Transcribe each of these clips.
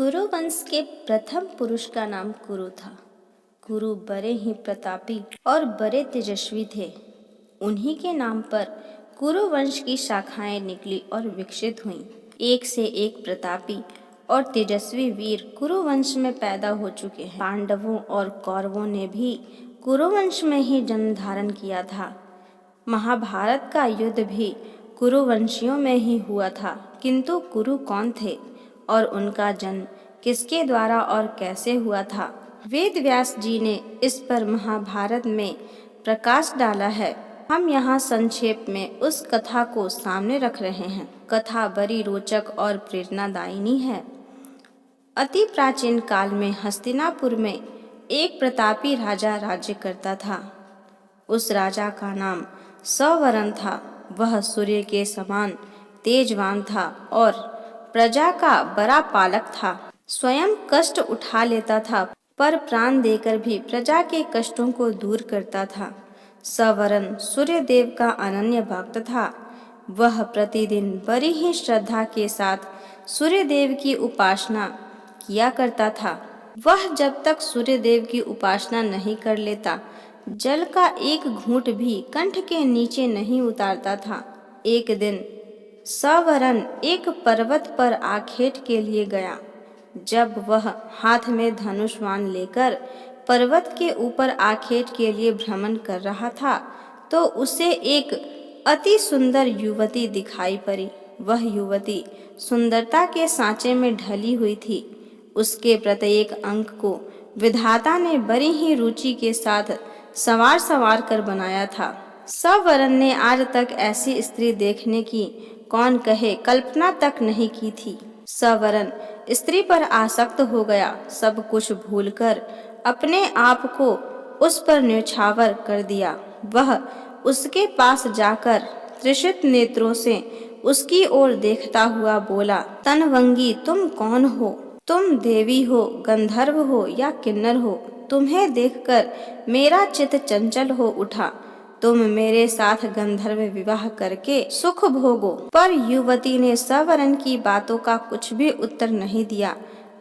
कुरु वंश के प्रथम पुरुष का नाम कुरु था। कुरु बड़े ही प्रतापी और बड़े तेजस्वी थे। उन्हीं के नाम पर कुरु वंश की शाखाएं निकली और विकसित हुईं। एक से एक प्रतापी और तेजस्वी वीर कुरु वंश में पैदा हो चुके हैं। पांडवों और कौरवों ने भी कुरु वंश में ही जन्म धारण किया था। महाभारत का युद्ध भी कुरुवंशियों में ही हुआ था। किंतु कुरु कौन थे और उनका जन्म किसके द्वारा और कैसे हुआ था, वेद व्यास जी ने इस पर महाभारत में प्रकाश डाला है। हम यहाँ संक्षेप में उस कथा को सामने रख रहे हैं। कथा बड़ी रोचक और प्रेरणादायिनी है। अति प्राचीन काल में हस्तिनापुर में एक प्रतापी राजा राज्य करता था। उस राजा का नाम सवरण था। वह सूर्य के समान तेजवान था और प्रजा का बड़ा पालक था। स्वयं कष्ट उठा लेता था, पर प्राण देकर भी प्रजा के कष्टों को दूर करता था। सवरण सूर्य देव का अनन्य भक्त था। वह प्रतिदिन बड़ी ही श्रद्धा के साथ सूर्य देव की उपासना किया करता था। वह जब तक सूर्य देव की उपासना नहीं कर लेता, जल का एक घूंट भी कंठ के नीचे नहीं उतारता था। एक दिन सवरण एक पर्वत पर आखेट के लिए गया। जब वह हाथ में धनुष बाण लेकर पर्वत के ऊपर आखेट के लिए भ्रमण कर रहा था, तो उसे एक अति सुंदर युवती दिखाई पड़ी। वह युवती सुंदरता के सांचे में ढली हुई थी। उसके प्रत्येक अंक को विधाता ने बड़ी ही रुचि के साथ संवार कर बनाया था। सवरण ने आज तक ऐसी स्त्री देखने की कौन कहे कल्पना तक नहीं की थी। सवरण स्त्री पर आसक्त हो गया। सब कुछ भूलकर अपने आप को उस पर न्यौछावर कर दिया। वह उसके पास जाकर तृषित नेत्रों से उसकी ओर देखता हुआ बोला, तनवंगी, तुम कौन हो? तुम देवी हो, गंधर्व हो या किन्नर हो? तुम्हें देखकर मेरा चित्त चंचल हो उठा। तुम मेरे साथ गंधर्व विवाह करके सुख भोगो। पर युवती ने सवरण की बातों का कुछ भी उत्तर नहीं दिया।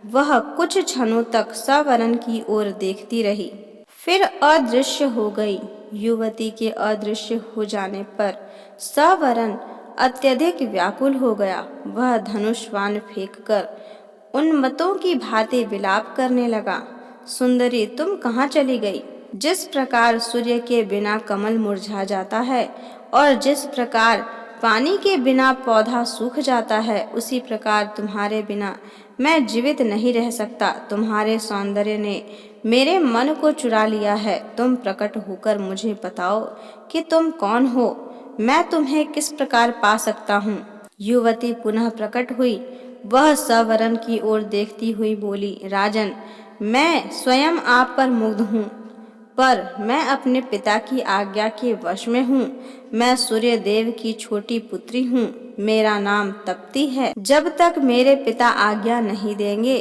वह कुछ क्षणों तक सवरण की ओर देखती रही, फिर अदृश्य हो गई। युवती के अदृश्य हो जाने पर सवरण अत्यधिक व्याकुल हो गया। वह धनुष बाण फेंककर उन्मत्तों की भांति विलाप करने लगा, सुंदरी, तुम कहाँ चली गई? जिस प्रकार सूर्य के बिना कमल मुरझा जाता है और जिस प्रकार पानी के बिना पौधा सूख जाता है, उसी प्रकार तुम्हारे बिना मैं जीवित नहीं रह सकता। तुम्हारे सौंदर्य ने मेरे मन को चुरा लिया है। तुम प्रकट होकर मुझे बताओ कि तुम कौन हो, मैं तुम्हें किस प्रकार पा सकता हूँ। युवती पुनः प्रकट हुई। वह सवरण की ओर देखती हुई बोली, राजन, मैं स्वयं आप पर मुग्ध हूँ, पर मैं अपने पिता की आज्ञा के वश में हूँ। मैं सूर्य देव की छोटी पुत्री हूँ। मेरा नाम तप्ती है। जब तक मेरे पिता आज्ञा नहीं देंगे,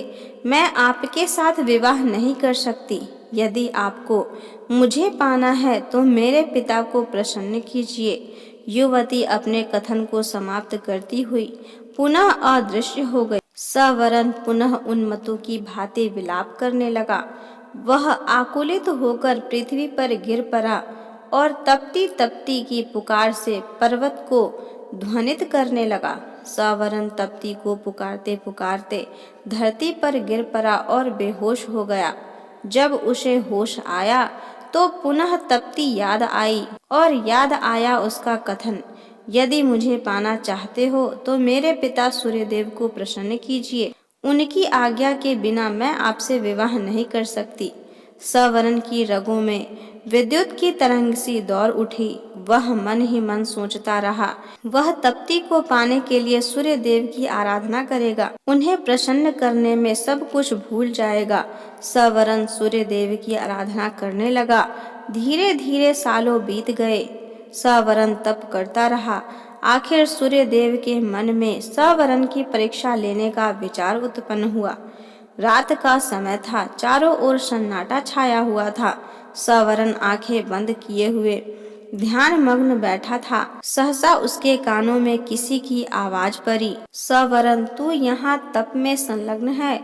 मैं आपके साथ विवाह नहीं कर सकती। यदि आपको मुझे पाना है तो मेरे पिता को प्रसन्न कीजिए। युवती अपने कथन को समाप्त करती हुई पुनः अदृश्य हो गई। सवरण पुनः उन्मत्तों की भांति विलाप करने लगा। वह आकुलित होकर पृथ्वी पर गिर पड़ा और तपती तपती की पुकार से पर्वत को ध्वनित करने लगा। सवरण तपती को पुकारते पुकारते धरती पर गिर पड़ा और बेहोश हो गया। जब उसे होश आया तो पुनः तपती याद आई और याद आया उसका कथन, यदि मुझे पाना चाहते हो तो मेरे पिता सूर्यदेव को प्रसन्न कीजिए। उनकी आज्ञा के बिना मैं आपसे विवाह नहीं कर सकती। सवरण की रगों में विद्युत की तरंग सी दौड़ उठी। वह मन ही मन सोचता रहा, वह तप्ती को पाने के लिए सूर्य देव की आराधना करेगा। उन्हें प्रसन्न करने में सब कुछ भूल जाएगा। सवरण सूर्य देव की आराधना करने लगा। धीरे धीरे सालों बीत गए। सवरण तप करता रहा। आखिर सूर्य देव के मन में सवरण की परीक्षा लेने का विचार उत्पन्न हुआ। रात का समय था। चारों ओर सन्नाटा छाया हुआ था। सवरण आंखें बंद किए हुए ध्यान मग्न बैठा था। सहसा उसके कानों में किसी की आवाज पड़ी, सवरण, तू यहाँ तप में संलग्न है?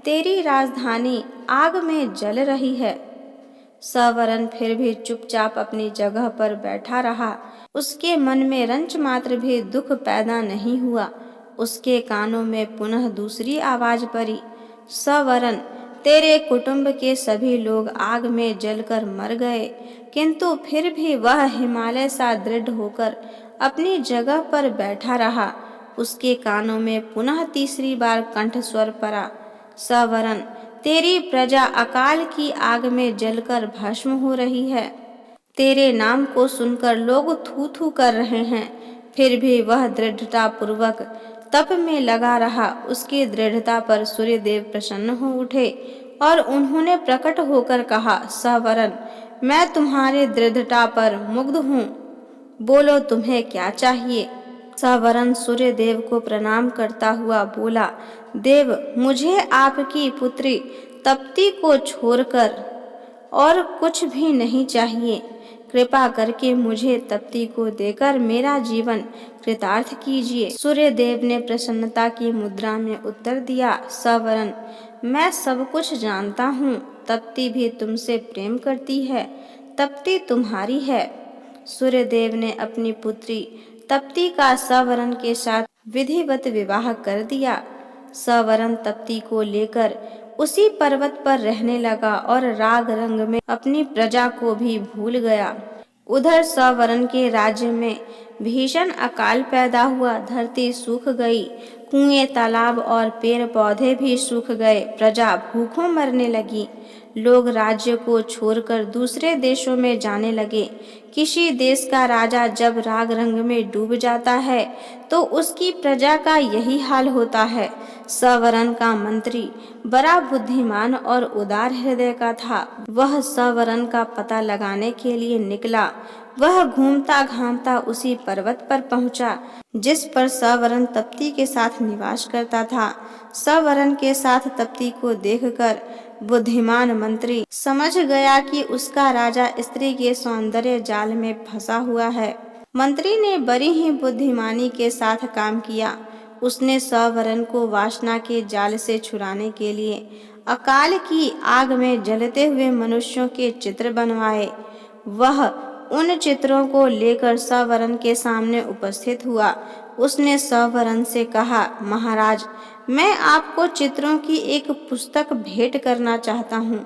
तेरी राजधानी आग में जल रही है। सवरण फिर भी चुपचाप अपनी जगह पर बैठा रहा। उसके मन में रंच मात्र भी दुख पैदा नहीं हुआ। उसके कानों में पुनः दूसरी आवाज पड़ी, सवरण, तेरे कुटुंब के सभी लोग आग में जलकर मर गए। किंतु फिर भी वह हिमालय सा दृढ़ होकर अपनी जगह पर बैठा रहा। उसके कानों में पुनः तीसरी बार कंठ स्वर पड़ा, सवरण, तेरी प्रजा अकाल की आग में जलकर भस्म हो रही है। तेरे नाम को सुनकर लोग थू थू कर रहे हैं। फिर भी वह दृढ़ता पूर्वक तप में लगा रहा। उसकी दृढ़ता पर सूर्यदेव प्रसन्न हो उठे और उन्होंने प्रकट होकर कहा, सवरण, मैं तुम्हारे दृढ़ता पर मुग्ध हूँ। बोलो तुम्हें क्या चाहिए। सवरण सूर्यदेव को प्रणाम करता हुआ बोला, देव, मुझे आपकी पुत्री तप्ती को छोड़कर और कुछ भी नहीं चाहिए। कृपा करके मुझे तप्ती को देकर मेरा जीवन कृतार्थ कीजिए। सूर्यदेव ने प्रसन्नता की मुद्रा में उत्तर दिया, सवरण, मैं सब कुछ जानता हूँ। तप्ती भी तुमसे प्रेम करती है। तप्ती तुम्हारी है। सूर्यदेव ने अपनी पुत्री तप्ती का सवरण के साथ विधिवत विवाह कर दिया। सवरण तप्ती को लेकर उसी पर्वत पर रहने लगा और राग रंग में अपनी प्रजा को भी भूल गया। उधर सवरण के राज्य में भीषण अकाल पैदा हुआ। धरती सूख गई। कुएं, तालाब और पेड़ पौधे भी सूख गए। प्रजा भूखों मरने लगी। लोग राज्य को छोड़कर दूसरे देशों में जाने लगे। किसी देश का राजा जब राग रंग में डूब जाता है तो उसकी प्रजा का यही हाल होता है। सवरण का मंत्री बड़ा बुद्धिमान और उदार हृदय का था। वह सवरण का पता लगाने के लिए निकला। वह घूमता घामता उसी पर्वत पर पहुंचा जिस पर सवरण तप्ती के साथ निवास करता था। सवरण के साथ तप्ती को देखकर बुद्धिमान मंत्री समझ गया कि उसका राजा स्त्री के सौंदर्य जाल में फंसा हुआ है। मंत्री ने बड़ी ही बुद्धिमानी के साथ काम किया। उसने सवरण को वासना के जाल से छुड़ाने के लिए अकाल की आग में जलते हुए मनुष्यों के चित्र बनवाए। वह उन चित्रों को लेकर सवरण के सामने उपस्थित हुआ। उसने सवरण से कहा, महाराज, मैं आपको चित्रों की एक पुस्तक भेंट करना चाहता हूँ।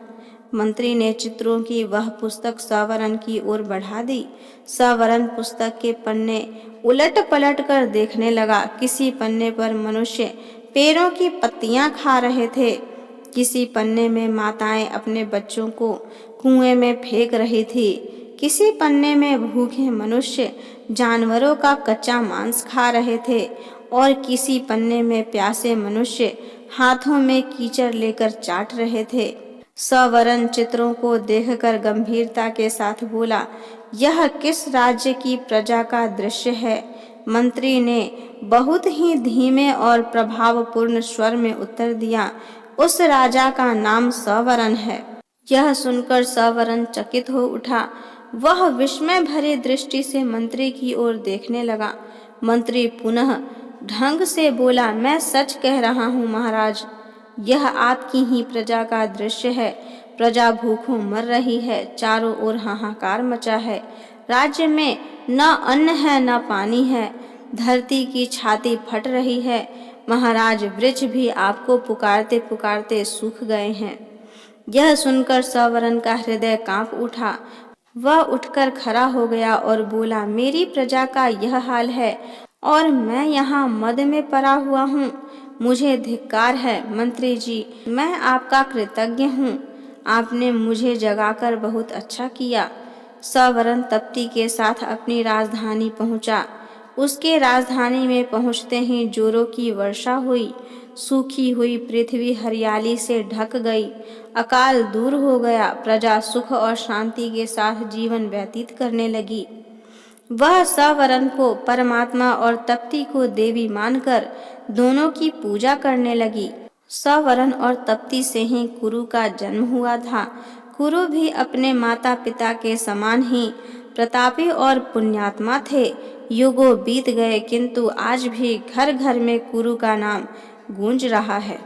मंत्री ने चित्रों की वह पुस्तक सवरण की ओर बढ़ा दी। सवरण पुस्तक के पन्ने उलट पलट कर देखने लगा। किसी पन्ने पर मनुष्य पेड़ों की पत्तियां खा रहे थे। किसी पन्ने में माताएं अपने बच्चों को कुएं में फेंक रही थी। किसी पन्ने में भूखे मनुष्य जानवरों का कच्चा मांस खा रहे थे और किसी पन्ने में प्यासे मनुष्य हाथों में कीचड़ लेकर चाट रहे थे। सवरण चित्रों को देखकर गंभीरता के साथ बोला, यह किस राज्य की प्रजा का दृश्य है? मंत्री ने बहुत ही धीमे और प्रभावपूर्ण स्वर में उत्तर दिया, उस राजा का नाम सवरण है। यह सुनकर सवरण चकित हो उठा। वह विस्मय भरी दृष्टि से मंत्री की ओर देखने लगा। मंत्री पुनः ढंग से बोला, मैं सच कह रहा हूँ महाराज, यह आपकी ही प्रजा का दृश्य है। प्रजा भूखों मर रही है। चारों ओर हाहाकार मचा है। राज्य में न अन्न है न पानी है। धरती की छाती फट रही है। महाराज, वृक्ष भी आपको पुकारते पुकारते सूख गए हैं। यह सुनकर सवरण का हृदय कांप उठा। वह उठकर खड़ा हो गया और बोला, मेरी प्रजा का यह हाल है और मैं यहाँ मद में पड़ा हुआ हूँ। मुझे धिक्कार है। मंत्री जी, मैं आपका कृतज्ञ हूँ। आपने मुझे जगाकर बहुत अच्छा किया। सवरण तप्ती के साथ अपनी राजधानी पहुँचा। उसके राजधानी में पहुँचते ही जोरों की वर्षा हुई। सूखी हुई पृथ्वी हरियाली से ढक गई। अकाल दूर हो गया। प्रजा सुख और शांति के साथ जीवन व्यतीत करने लगी। वह सवरण को परमात्मा और तप्ती को देवी मानकर दोनों की पूजा करने लगी। सवरण और तप्ती से ही कुरु का जन्म हुआ था। कुरु भी अपने माता पिता के समान ही प्रतापी और पुण्यात्मा थे। युगों बीत गए किंतु आज भी घर घर में कुरु का नाम गूंज रहा है।